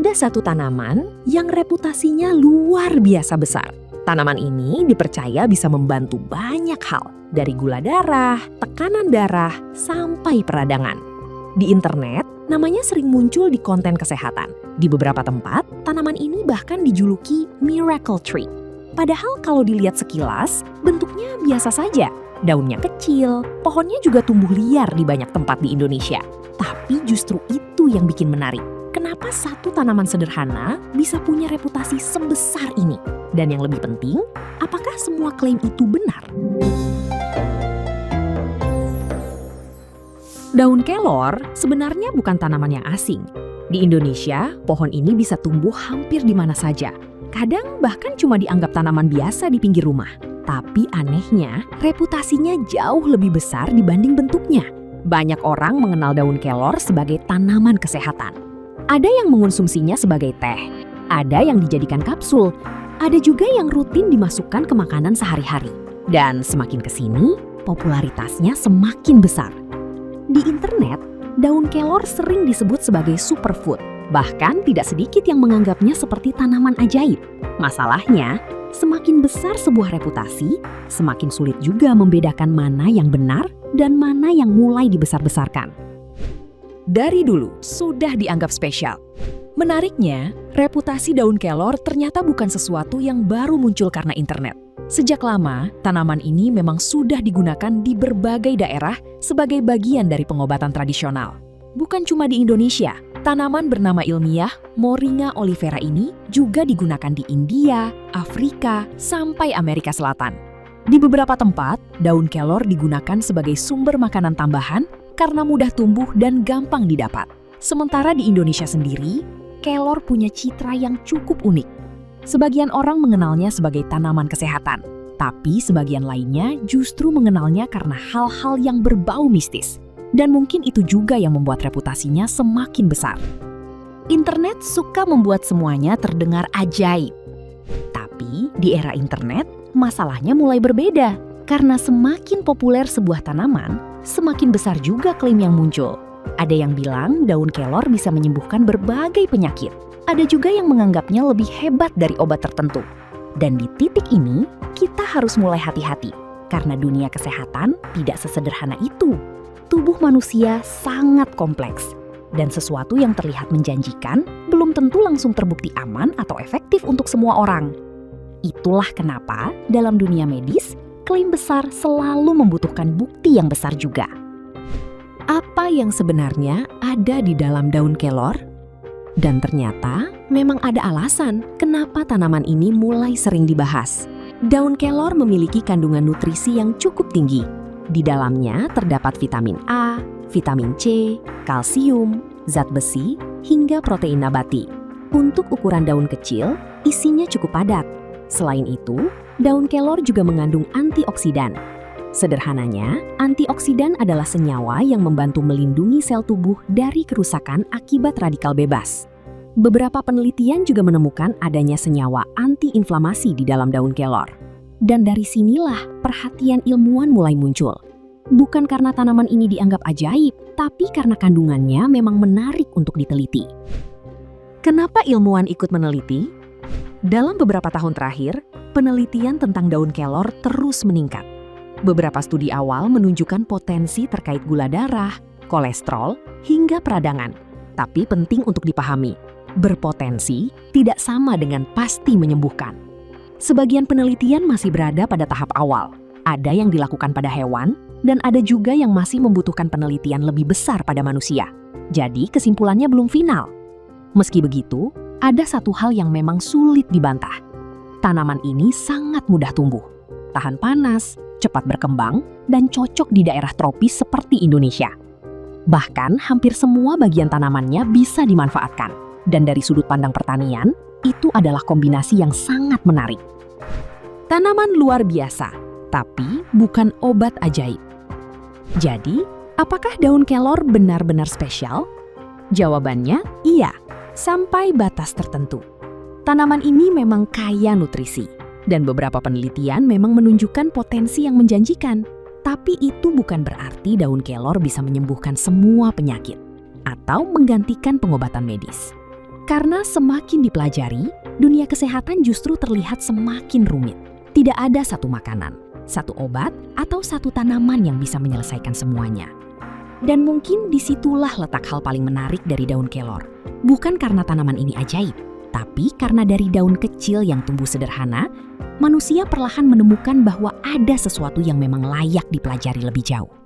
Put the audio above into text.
Ada satu tanaman yang reputasinya luar biasa besar. Tanaman ini dipercaya bisa membantu banyak hal, dari gula darah, tekanan darah, sampai peradangan. Di internet, namanya sering muncul di konten kesehatan. Di beberapa tempat, tanaman ini bahkan dijuluki miracle tree. Padahal kalau dilihat sekilas, bentuknya biasa saja. Daunnya kecil, pohonnya juga tumbuh liar di banyak tempat di Indonesia. Tapi justru itu yang bikin menarik. Kenapa satu tanaman sederhana bisa punya reputasi sebesar ini? Dan yang lebih penting, apakah semua klaim itu benar? Daun kelor sebenarnya bukan tanaman yang asing. Di Indonesia, pohon ini bisa tumbuh hampir di mana saja. Kadang bahkan cuma dianggap tanaman biasa di pinggir rumah. Tapi anehnya, reputasinya jauh lebih besar dibanding bentuknya. Banyak orang mengenal daun kelor sebagai tanaman kesehatan. Ada yang mengonsumsinya sebagai teh, ada yang dijadikan kapsul, ada juga yang rutin dimasukkan ke makanan sehari-hari. Dan semakin kesini, popularitasnya semakin besar. Di internet, daun kelor sering disebut sebagai superfood. Bahkan tidak sedikit yang menganggapnya seperti tanaman ajaib. Masalahnya, semakin besar sebuah reputasi, semakin sulit juga membedakan mana yang benar dan mana yang mulai dibesar-besarkan. Dari dulu sudah dianggap spesial. Menariknya, reputasi daun kelor ternyata bukan sesuatu yang baru muncul karena internet. Sejak lama, tanaman ini memang sudah digunakan di berbagai daerah sebagai bagian dari pengobatan tradisional. Bukan cuma di Indonesia, tanaman bernama ilmiah Moringa olivera ini juga digunakan di India, Afrika, sampai Amerika Selatan. Di beberapa tempat, daun kelor digunakan sebagai sumber makanan tambahan karena mudah tumbuh dan gampang didapat. Sementara di Indonesia sendiri, kelor punya citra yang cukup unik. Sebagian orang mengenalnya sebagai tanaman kesehatan, tapi sebagian lainnya justru mengenalnya karena hal-hal yang berbau mistis. Dan mungkin itu juga yang membuat reputasinya semakin besar. Internet suka membuat semuanya terdengar ajaib. Tapi di era internet, masalahnya mulai berbeda. Karena semakin populer sebuah tanaman, semakin besar juga klaim yang muncul. Ada yang bilang daun kelor bisa menyembuhkan berbagai penyakit. Ada juga yang menganggapnya lebih hebat dari obat tertentu. Dan di titik ini, kita harus mulai hati-hati. Karena dunia kesehatan tidak sesederhana itu. Tubuh manusia sangat kompleks. Dan sesuatu yang terlihat menjanjikan belum tentu langsung terbukti aman atau efektif untuk semua orang. Itulah kenapa dalam dunia medis, klaim besar selalu membutuhkan bukti yang besar juga. Apa yang sebenarnya ada di dalam daun kelor? Dan ternyata memang ada alasan kenapa tanaman ini mulai sering dibahas. Daun kelor memiliki kandungan nutrisi yang cukup tinggi. Di dalamnya terdapat vitamin A, vitamin C, kalsium, zat besi, hingga protein nabati. Untuk ukuran daun kecil, isinya cukup padat. Selain itu, daun kelor juga mengandung antioksidan. Sederhananya, antioksidan adalah senyawa yang membantu melindungi sel tubuh dari kerusakan akibat radikal bebas. Beberapa penelitian juga menemukan adanya senyawa antiinflamasi di dalam daun kelor. Dan dari sinilah perhatian ilmuwan mulai muncul. Bukan karena tanaman ini dianggap ajaib, tapi karena kandungannya memang menarik untuk diteliti. Kenapa ilmuwan ikut meneliti? Dalam beberapa tahun terakhir, penelitian tentang daun kelor terus meningkat. Beberapa studi awal menunjukkan potensi terkait gula darah, kolesterol, hingga peradangan. Tapi penting untuk dipahami, berpotensi tidak sama dengan pasti menyembuhkan. Sebagian penelitian masih berada pada tahap awal. Ada yang dilakukan pada hewan, dan ada juga yang masih membutuhkan penelitian lebih besar pada manusia. Jadi kesimpulannya belum final. Meski begitu, ada satu hal yang memang sulit dibantah. Tanaman ini sangat mudah tumbuh, tahan panas, cepat berkembang, dan cocok di daerah tropis seperti Indonesia. Bahkan hampir semua bagian tanamannya bisa dimanfaatkan. Dan dari sudut pandang pertanian, itu adalah kombinasi yang sangat menarik. Tanaman luar biasa, tapi bukan obat ajaib. Jadi, apakah daun kelor benar-benar spesial? Jawabannya iya, sampai batas tertentu. Tanaman ini memang kaya nutrisi, dan beberapa penelitian memang menunjukkan potensi yang menjanjikan. Tapi itu bukan berarti daun kelor bisa menyembuhkan semua penyakit atau menggantikan pengobatan medis. Karena semakin dipelajari, dunia kesehatan justru terlihat semakin rumit. Tidak ada satu makanan, satu obat, atau satu tanaman yang bisa menyelesaikan semuanya. Dan mungkin disitulah letak hal paling menarik dari daun kelor. Bukan karena tanaman ini ajaib, tapi karena dari daun kecil yang tumbuh sederhana, manusia perlahan menemukan bahwa ada sesuatu yang memang layak dipelajari lebih jauh.